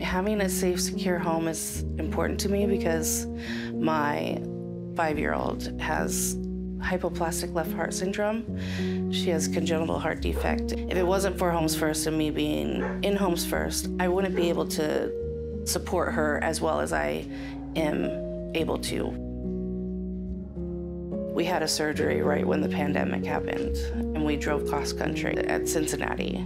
Having a safe, secure home is important to me because my 5-year-old has hypoplastic left heart syndrome. She has congenital heart defect. If it wasn't for Homes First and me being in Homes First, I wouldn't be able to support her as well as I am able to. We had a surgery right when the pandemic happened, and we drove cross-country at Cincinnati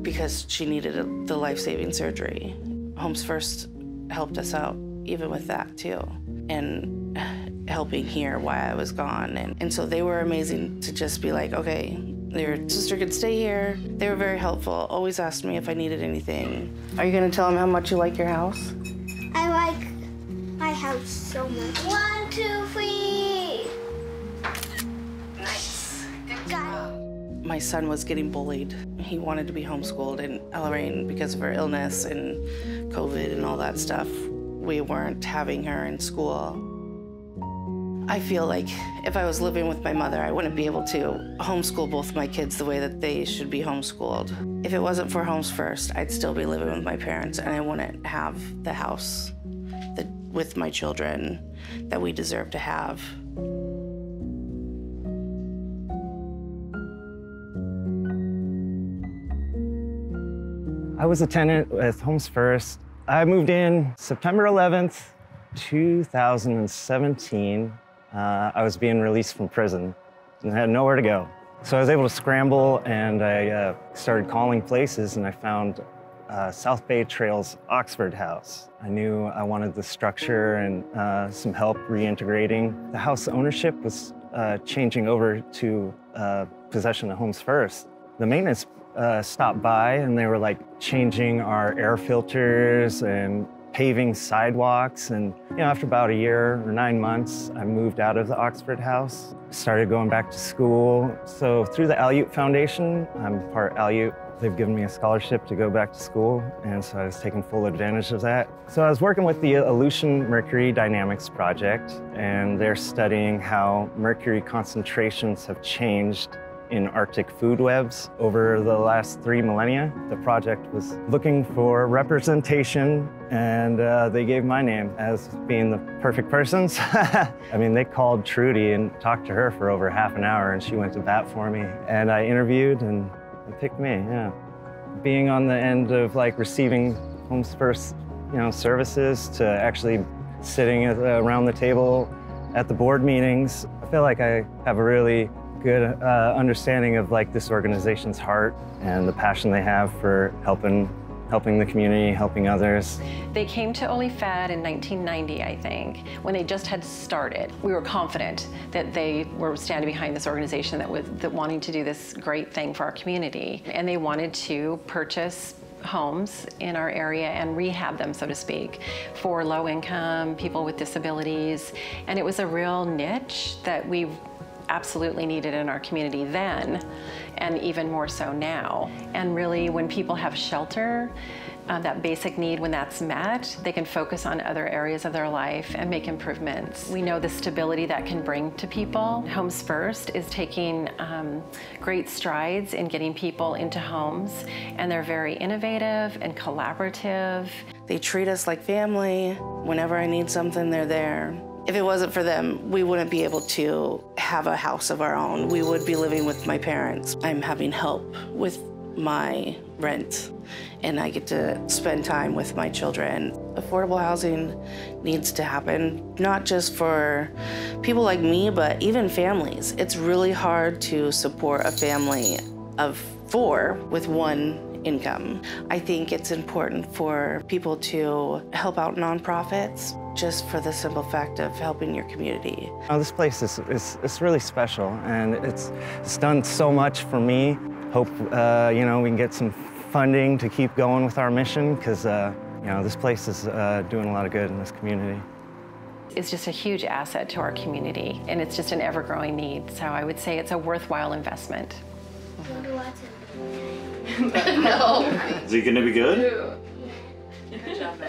because she needed the life-saving surgery. Homes First helped us out even with that too, and helping here while I was gone. And so they were amazing to just be like, okay, your sister could stay here. They were very helpful, always asked me if I needed anything. Are you gonna tell them how much you like your house? I like my house so much. 1, 2, 3. Nice. Got it. My son was getting bullied. He wanted to be homeschooled, and Elleraine, because of her illness and COVID and all that stuff, we weren't having her in school. I feel like if I was living with my mother, I wouldn't be able to homeschool both my kids the way that they should be homeschooled. If it wasn't for Homes First, I'd still be living with my parents, and I wouldn't have the house with my children that we deserve to have. I was a tenant with Homes First. I moved in September 11th, 2017. I was being released from prison and I had nowhere to go. So I was able to scramble, and I started calling places, and I found South Bay Trails Oxford House. I knew I wanted the structure and some help reintegrating. The house ownership was changing over to possession of Homes First. The maintenance stopped by, and they were like changing our air filters and paving sidewalks. And after about a year or 9 months, I moved out of the Oxford house, started going back to school. So through the Aleut Foundation, I'm part Aleut. They've given me a scholarship to go back to school, and so I was taking full advantage of that. So I was working with the Aleutian Mercury Dynamics Project, and they're studying how mercury concentrations have changed in Arctic food webs over the last 3 millennia. The project was looking for representation, and they gave my name as being the perfect person. I mean, they called Trudy and talked to her for over half an hour, and she went to bat for me. And I interviewed, and they picked me, yeah. Being on the end of like receiving Homes First, services, to actually sitting around the table at the board meetings, I feel like I have a really good understanding of like this organization's heart and the passion they have for helping the community, helping others. They came to OnlyFed in 1990, I think, when they just had started. We were confident that they were standing behind this organization that wanting to do this great thing for our community. And they wanted to purchase homes in our area and rehab them, so to speak, for low-income people with disabilities. And it was a real niche that we absolutely needed in our community then, and even more so now. And really, when people have shelter, that basic need, when that's met, they can focus on other areas of their life and make improvements. We know the stability that can bring to people. Homes First is taking great strides in getting people into homes, and they're very innovative and collaborative. They treat us like family. Whenever I need something, they're there. If it wasn't for them, we wouldn't be able to have a house of our own. We would be living with my parents. I'm having help with my rent, and I get to spend time with my children. Affordable housing needs to happen, not just for people like me, but even families. It's really hard to support a family of 4 with 1 income. I think it's important for people to help out nonprofits, just for the simple fact of helping your community. This place is really special, and it's done so much for me. Hope we can get some funding to keep going with our mission, because this place is doing a lot of good in this community. It's just a huge asset to our community, and it's just an ever-growing need. So I would say it's a worthwhile investment. No. Is it gonna be good? Good job,